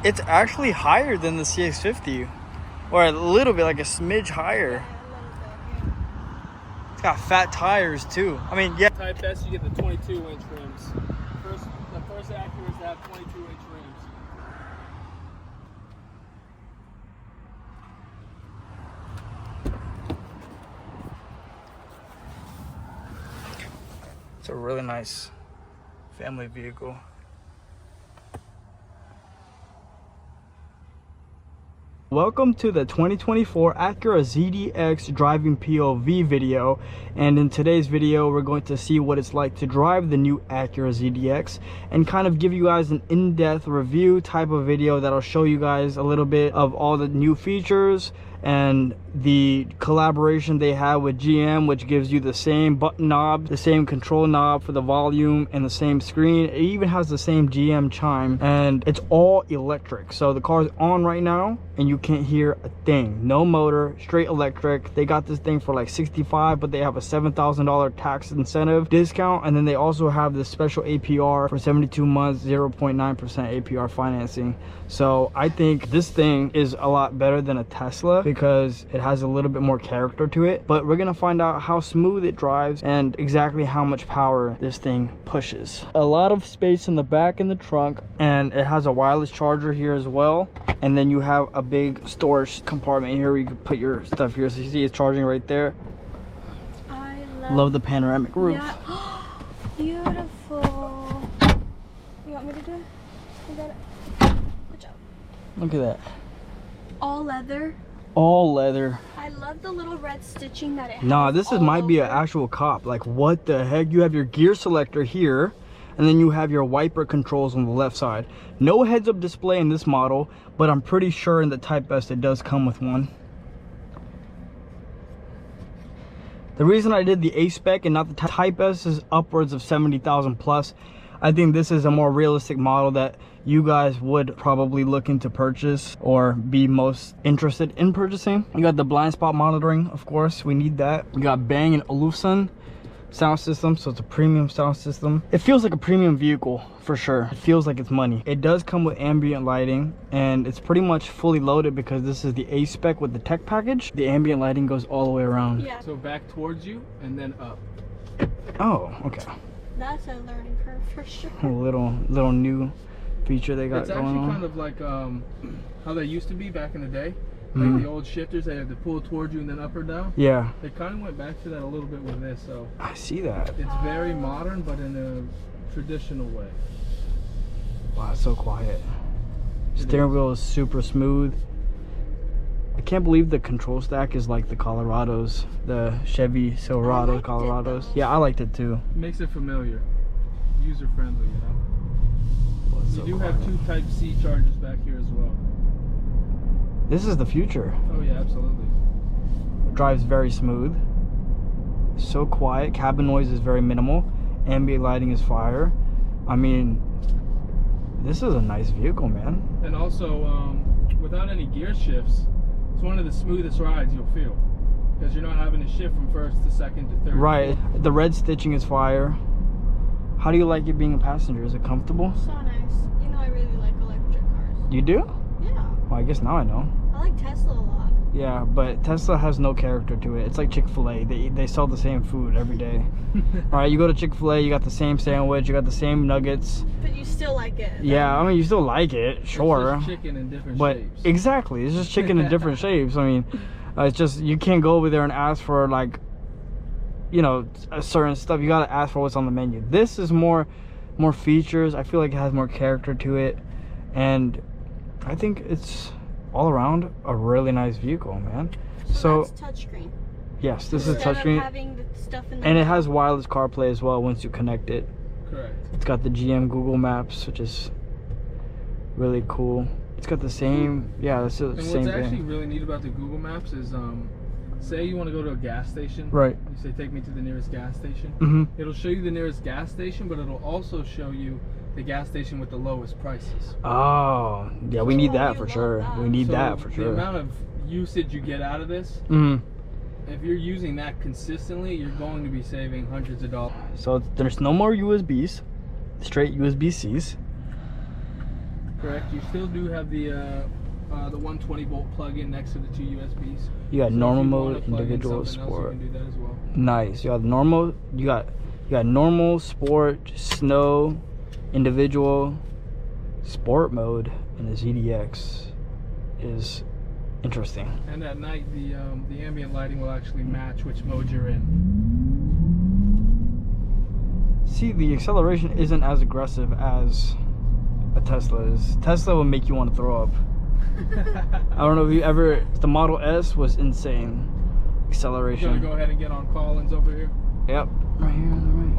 It's actually higher than the CX-50, or a little bit, like a smidge higher. It's got fat tires too. I mean, yeah. Type S, you get the 22-inch rims. The first Acuras have 22-inch rims. It's a really nice family vehicle. Welcome to the 2024 Acura ZDX driving POV video, and in today's video we're going to see what it's like to drive the new Acura ZDX and kind of give you guys an in-depth review type of video that'll show you guys a little bit of all the new features and the collaboration they have with GM, which gives you the same button knob, the same control knob for the volume, and the same screen. It even has the same GM chime, and it's all electric. So the car is on right now and you can't hear a thing. No motor, straight electric. They got this thing for like $65, but they have a $7,000 tax incentive discount, and then they also have this special APR for 72 months, 0.9% APR financing. So I think this thing is a lot better than a Tesla because it has a little bit more character to it. But we're gonna find out how smooth it drives and exactly how much power this thing pushes. A lot of space in the back in the trunk, and it has a wireless charger here as well. And then you have a big storage compartment here where you can put your stuff here. So you see it's charging right there. I love the panoramic roof. Yeah. Beautiful. You want me to do it? You got it. Good job. Look at that. All leather. All leather. I love the little red stitching that it has. Nah, this is might be an actual cop. Like, what the heck? You have your gear selector here, and then you have your wiper controls on the left side. No heads-up display in this model, but I'm pretty sure in the Type S it does come with one. The reason I did the A-Spec and not the Type S is upwards of 70,000 plus. I think this is a more realistic model that you guys would probably looking to purchase or be most interested in purchasing. You got the blind spot monitoring, of course, we need that. You got Bang & Olufsen sound system, so it's a premium sound system. It feels like a premium vehicle for sure. It feels like it's money. It does come with ambient lighting, and it's pretty much fully loaded because this is the A-Spec with the tech package. The ambient lighting goes all the way around. Yeah. So back towards you and then up. Oh, okay. That's a learning curve for sure. A little new feature they got going on. It's actually kind of like how they used to be back in the day. Like the old shifters, they had to pull towards you and then up or down. Yeah. They kind of went back to that a little bit with this, so. I see that. It's very modern, but in a traditional way. Wow, it's so quiet. Steering wheel is super smooth. I can't believe the control stack is like the Colorados, the Chevy Silverado Colorados. Yeah, I liked it too. It makes it familiar, user friendly, you know. You do have two Type C chargers back here as well. This is the future. Oh yeah, absolutely. Drives very smooth. So quiet. Cabin noise is very minimal. Ambient lighting is fire. I mean, this is a nice vehicle, man. And also, without any gear shifts, it's one of the smoothest rides you'll feel because you're not having to shift from first to second to third. Right. The red stitching is fire. How do you like it being a passenger? Is it comfortable? So nice. You know I really like electric cars. You do? Yeah. Well, I guess now I know. I like Tesla a lot. Yeah, but Tesla has no character to it. It's like Chick-fil-A. They sell the same food every day. All right, you go to Chick-fil-A, you got the same sandwich, you got the same nuggets. But you still like it. Yeah, I mean, you still like it, sure. It's just chicken in different but shapes. Exactly, it's just chicken in different shapes. I mean, it's just, you can't go over there and ask for, like, you know, a certain stuff. You gotta ask for what's on the menu. This is more features. I feel like it has more character to it, and I think it's all around a really nice vehicle, man. So that's touchscreen. Yes, this is Instead touchscreen, of having the stuff in the and it has wireless CarPlay as well once you connect it. Correct. It's got the GM Google Maps, which is really cool. It's got the same, yeah, that's the same thing. And what's actually really neat about the Google Maps is, say you want to go to a gas station. Right. You say, take me to the nearest gas station. Mm-hmm. It'll show you the nearest gas station, but it'll also show you the gas station with the lowest prices. Oh, yeah, we need that for sure. We need So that for sure. The amount of usage you get out of this, if you're using that consistently, you're going to be saving hundreds of dollars. So there's no more USBs, straight USB-Cs. Correct. You still do have the 120 volt plug-in next to the 2 USBs. You got So normal if you mode, wanna plug in individual, something else, sport. you can do that as well. Nice. You got normal. You got normal, sport, snow, individual, sport mode, and the ZDX is interesting. And at night, the ambient lighting will actually match which mode you're in. See, the acceleration isn't as aggressive as a Tesla is. Tesla will make you want to throw up. I don't know if you ever. The Model S was insane. Acceleration. Gonna go ahead and get on Collins over here. Yep. Right here on the right.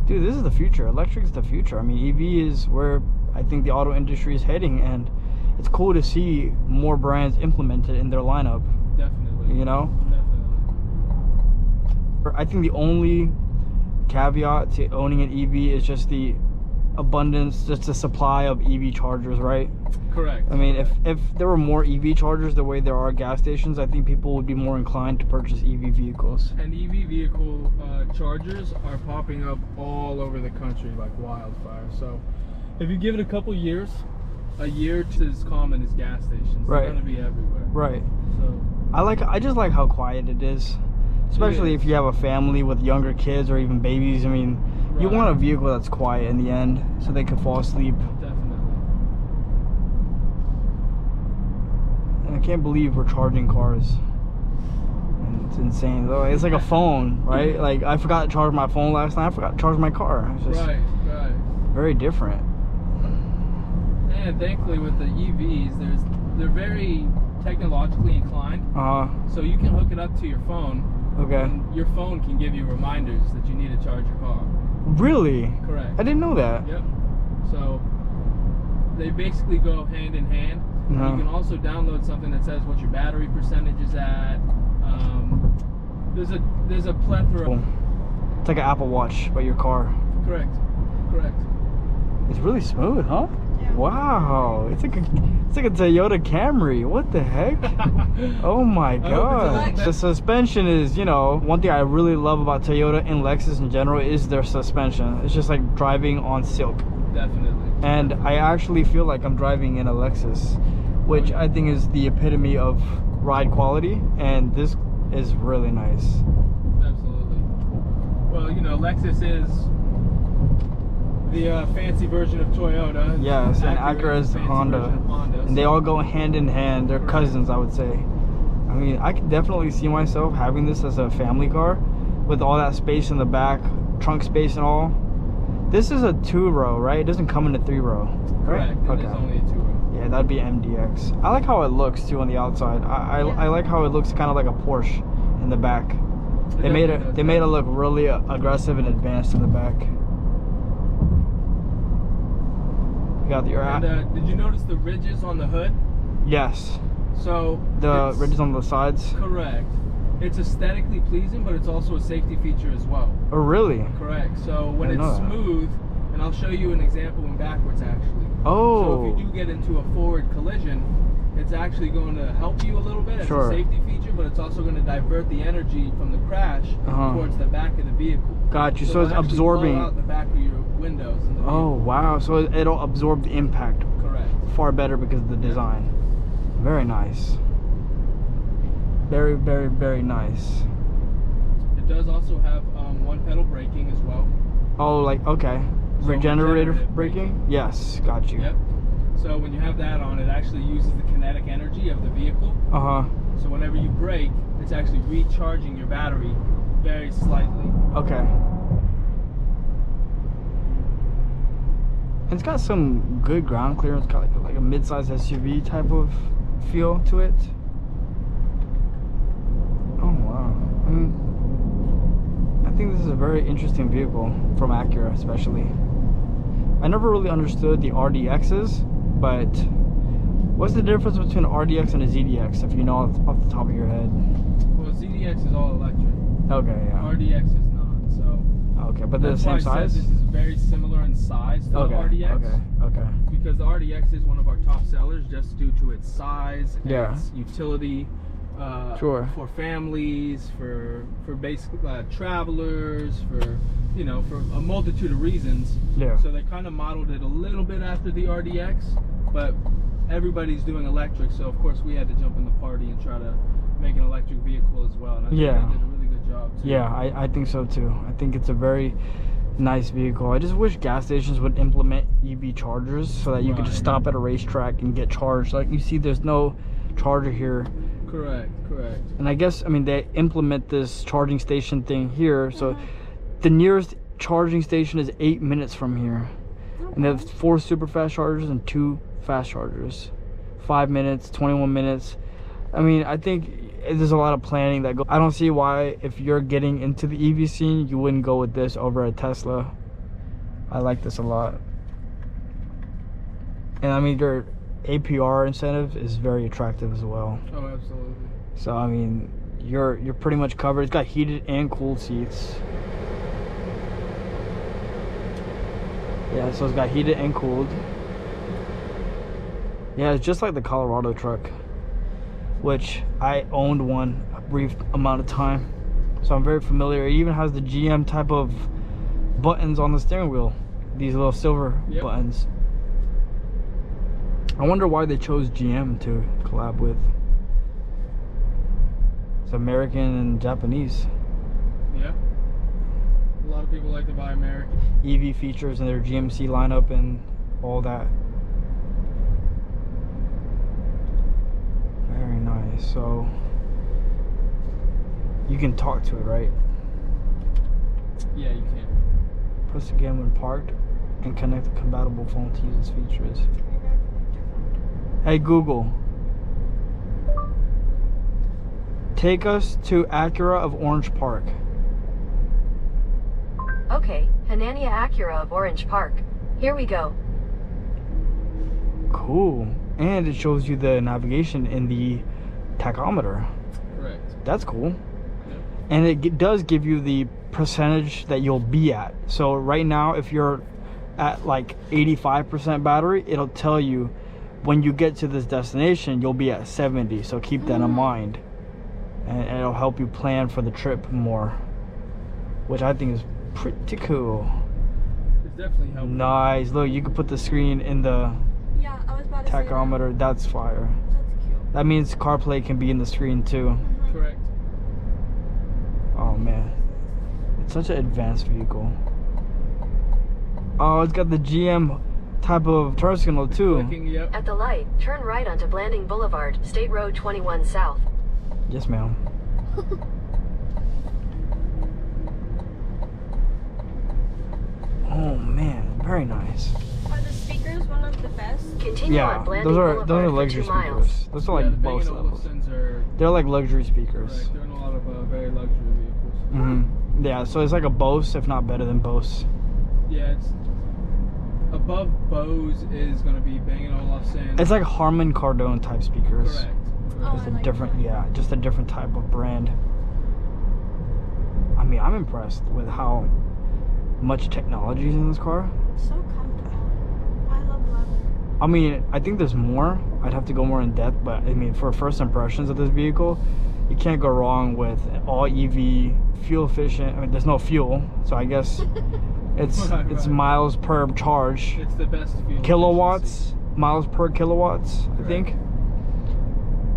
Dude, this is the future. Electric is the future. I mean, EV is where I think the auto industry is heading, and it's cool to see more brands implement it in their lineup. Definitely. You know? Definitely. I think the only caveat to owning an EV is just the abundance, just the supply of EV chargers, right? Correct. I mean, if there were more EV chargers the way there are gas stations, I think people would be more inclined to purchase EV vehicles. And EV vehicle chargers are popping up all over the country like wildfire. So if you give it a couple years, a year to as common as gas stations. Right. They're gonna be everywhere. Right. So I just like how quiet it is. Especially if you have a family with younger kids or even babies. I mean, you want a vehicle that's quiet in the end so they can fall asleep. Definitely. And I can't believe we're charging cars. And it's insane though. It's like a phone, right? Like I forgot to charge my phone last night. I forgot to charge my car. It's just Right. very different. And thankfully with the EVs, they're very technologically inclined. So you can hook it up to your phone. Okay. And your phone can give you reminders that you need to charge your car. Really? Correct. I didn't know that. Yep. So they basically go hand in hand. You can also download something that says what your battery percentage is at. There's a plethora. It's like an Apple Watch, but your car. Correct. It's really smooth, huh? Yeah. Wow. It's like a Toyota Camry. What the heck? Oh my god. The suspension is, you know, one thing I really love about Toyota and Lexus in general is their suspension. It's just like driving on silk. Definitely. And I actually feel like I'm driving in a Lexus, which I think is the epitome of ride quality, and this is really nice. Absolutely. Well, you know, Lexus is the fancy version of Toyota. Yes, and Acura Acura is the fancy Honda. version of Honda. And they all go hand in hand. They're cousins, I would say. I mean, I could definitely see myself having this as a family car with all that space in the back, trunk space and all. This is a 2-row, right? It doesn't come in a 3-row. Right? Correct. It is only a 2-row. Yeah, that'd be MDX. I like how it looks too on the outside. I like how it looks kind of like a Porsche in the back. They made it look really aggressive and advanced in the back. You got your And did you notice the ridges on the hood? Yes. So The ridges on the sides. Correct. It's aesthetically pleasing, but it's also a safety feature as well. Oh, really? Correct. So when I it's know that. smooth, and I'll show you an example in backwards actually. Oh. So if you do get into a forward collision, it's actually going to help you a little bit as a safety feature, but it's also going to divert the energy from the crash towards the back of the vehicle. Got you. So it's absorbing. Blow out the back of your windows. In the Oh, wow. So it'll absorb the impact Correct. far better because of the design. Very nice. Very, very, very nice. It does also have one pedal braking as well. Oh, like, okay. So Regenerative braking? Yes, got you. Yep. So when you have that on, it actually uses the kinetic energy of the vehicle. So whenever you brake, it's actually recharging your battery very slightly. Okay. It's got some good ground clearance. Got like a mid-size SUV type of feel to it. Oh wow. I think this is a very interesting vehicle from Acura, especially. I never really understood the RDXs, but what's the difference between an RDX and a ZDX, if you know off the top of your head? Well, ZDX is all electric. Okay, yeah. RDX is not, so. Okay, but they're the same size? This is very similar in size to the RDX. Okay. Because the RDX is one of our top sellers just due to its size and its utility. For families, for basic travelers, for you know, for a multitude of reasons. Yeah. So they kind of modeled it a little bit after the RDX, but everybody's doing electric, so of course we had to jump in the party and try to make an electric vehicle as well. And I think they did a really good job too. Yeah, I think so too. I think it's a very nice vehicle. I just wish gas stations would implement EV chargers so that you could just stop at a racetrack and get charged. Like you see, there's no charger here. Correct. And I guess, I mean, they implement this charging station thing here, so the nearest charging station is 8 minutes from here. And they have 4 super fast chargers and 2 fast chargers. 5 minutes, 21 minutes. I mean, I think there's a lot of planning that goes. I don't see why, if you're getting into the EV scene, you wouldn't go with this over a Tesla. I like this a lot. And I mean, their APR incentive is very attractive as well. Oh, absolutely. So I mean, you're pretty much covered. It's got heated and cooled seats. Yeah, so it's got heated and cooled. Yeah, it's just like the Colorado truck, which I owned one a brief amount of time, so I'm very familiar. It even has the GM type of buttons on the steering wheel, these little silver buttons. I wonder why they chose GM to collab with. It's American and Japanese. Yeah. A lot of people like to buy American. EV features in their GMC lineup and all that. Very nice. So you can talk to it, right? Yeah, you can. Press again when parked and connect a compatible phone to use its features. Hey Google, take us to Acura of Orange Park. Okay, Hanania Acura of Orange Park. Here we go. Cool. And it shows you the navigation in the tachometer. Correct. That's cool. Yep. And it does give you the percentage that you'll be at. So right now, if you're at like 85% battery, it'll tell you when you get to this destination, you'll be at 70. So keep that in mind. And it'll help you plan for the trip more, which I think is pretty cool. It's definitely helpful. Nice. Look, you can put the screen in the Yeah, I was about to say tachometer. That's fire. That's cute. That means CarPlay can be in the screen too. Correct. Oh man, it's such an advanced vehicle. Oh, it's got the GM type of turn signal too. Clicking, yep. At the light, turn right onto Blanding Boulevard, State Road 21 South. Yes, ma'am. Oh man, very nice. Are the speakers one of the best? Continue Yeah, on Blanding those Boulevard are for luxury 2 miles. speakers. Those are Yeah, like the Bose Bang & levels. Olufsen's are They're like luxury speakers. correct. They're in a lot of very luxury vehicles. Yeah, so it's like a Bose, if not better than Bose. Yeah, it's above Bose is going to be Bang & Olufsen. It's like Harman Kardon type speakers. Correct. Oh, Just I a like different, that. yeah, just a different type of brand. I mean, I'm impressed with how much technology is in this car. So comfortable. I love leather. I mean, I think there's more. I'd have to go more in depth, but I mean, for first impressions of this vehicle, you can't go wrong with all EV, fuel efficient. I mean, there's no fuel, so I guess it's Right. miles per charge. It's the best fuel Kilowatts, miles per kilowatts, I Correct. think.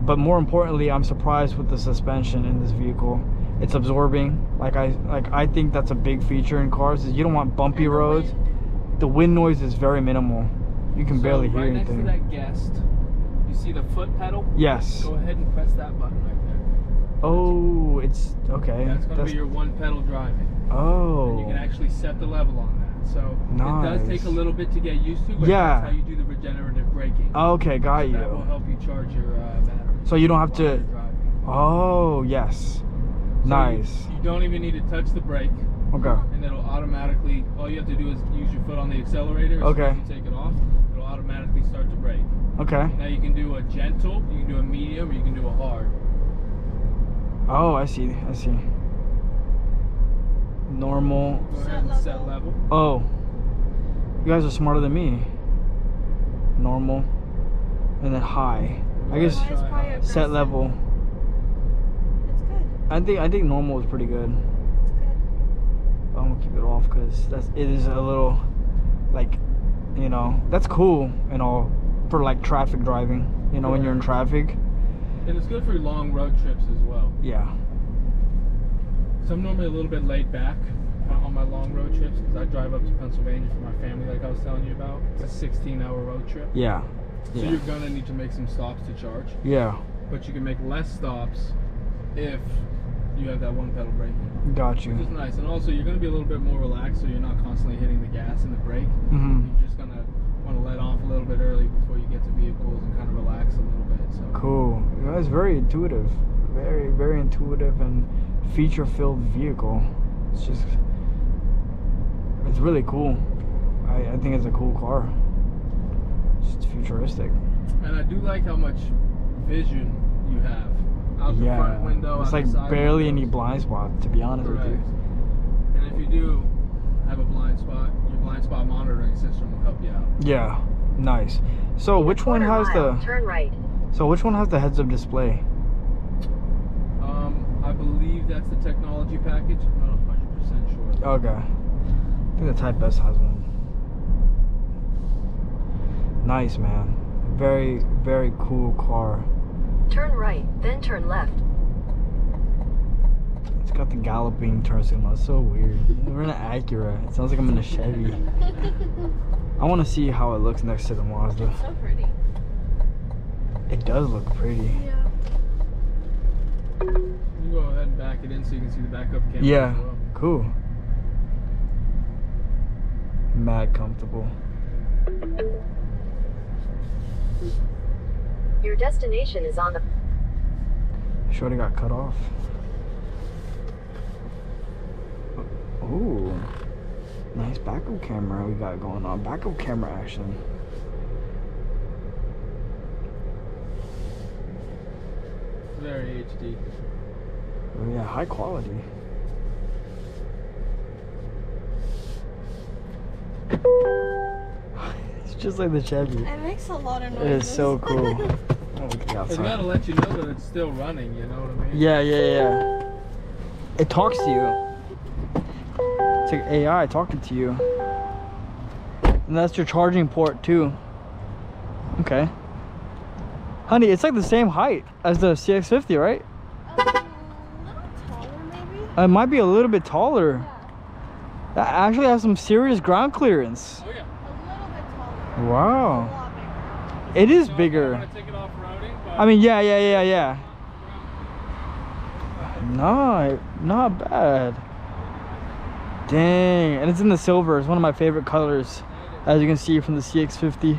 But more importantly, I'm surprised with the suspension in this vehicle. It's absorbing. I think that's a big feature in cars. Is you don't want bumpy And the roads. wind. The wind noise is very minimal. You can barely hear right anything. next to that guest, you see the foot pedal? Yes. Go ahead and press that button right there. Oh, it's okay. That's going to be your one pedal driving. Oh. And you can actually set the level on that. So it does Nice. take a little bit to get used to, but Yeah. that's how you do the regenerative braking. Okay, got So that will you. help you charge your battery. So you don't have while to. you're driving. Oh, yes. So Nice. You don't even need to touch the brake, Okay. and it'll automatically. All you have to do is use your foot on the accelerator. As Okay. soon as you take it off, it'll automatically start to brake. Okay. Now you can do a gentle, you can do a medium, or you can do a hard. Oh, I see. I see. Normal. Go ahead and set level. Oh. You guys are smarter than me. Normal. And then high. I guess High is probably Set set aggressive. level. It's good. I think normal is pretty good. It's good. I'm gonna keep it off because it is a little, like, you know, that's cool and all for like traffic driving, you know, when you're in traffic. And it's good for long road trips as well. Yeah. So I'm normally a little bit laid back on my long road trips because I drive up to Pennsylvania for my family, like I was telling you about. It's a 16-hour road trip. Yeah. So Yeah. you're gonna need to make some stops to charge. Yeah. But you can make less stops if you have that one pedal braking. Got you. Which is nice. And also you're gonna be a little bit more relaxed, so you're not constantly hitting the gas and the brake. Mm-hmm. You're just gonna want to let off a little bit early before you get to vehicles and kind of relax a little bit. So Cool. You know, it's very intuitive. Very, very intuitive and feature-filled vehicle. It's just, it's really cool. I think it's a cool car. It's futuristic. And I do like how much vision you have out the Yeah. front window. It's out like the side barely windows. any blind spots, to be honest Correct. with you. And if you do have a blind spot, your blind spot monitoring system will help you out. Yeah. Nice. So which one has the? Turn right. So which one has the heads-up display? I believe that's the technology package. I'm not 100% sure. Okay. I think the Type S has one. Nice, man. Very, very cool car. Turn right, then turn left. It's got the galloping turn signal. It's so weird. We're in an Acura. It sounds like I'm in a Chevy. I want to see how it looks next to the Mazda. So pretty. It does look pretty. Yeah. You go ahead and back it in so you can see the backup camera Yeah. as well. Cool. Mad comfortable. Your destination is on the... Shorty got cut off. Ooh. Nice backup camera we got going on. Backup camera action. Very HD. Oh yeah, high quality. It's just like the Chevy. It makes a lot of noise. It is so cool. Oh, look at the It's outside. gotta let you know that it's still running, you know what I mean? Yeah. It talks to you. It's like AI talking to you. And that's your charging port too. Okay. Honey, it's like the same height as the CX-50, right? A little taller, maybe? It might be a little bit taller. Yeah. That actually has some serious ground clearance. Oh yeah. A little bit taller. Wow. A lot bigger. It is So I bigger. want to take it off-roading, but I mean, yeah. No, not bad. Dang, and it's in the silver. It's one of my favorite colors, as you can see from the CX-50.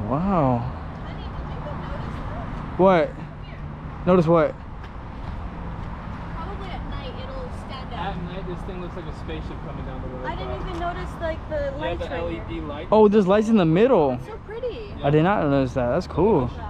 Wow. Honey, did you even notice that? What? Notice what? Probably at night it'll stand out. at night this thing looks like a spaceship coming down the road. I didn't even notice like the Yeah, lights the right LED here. light. Oh, there's lights in the middle. It's so pretty. I did not notice that. That's cool. Yeah.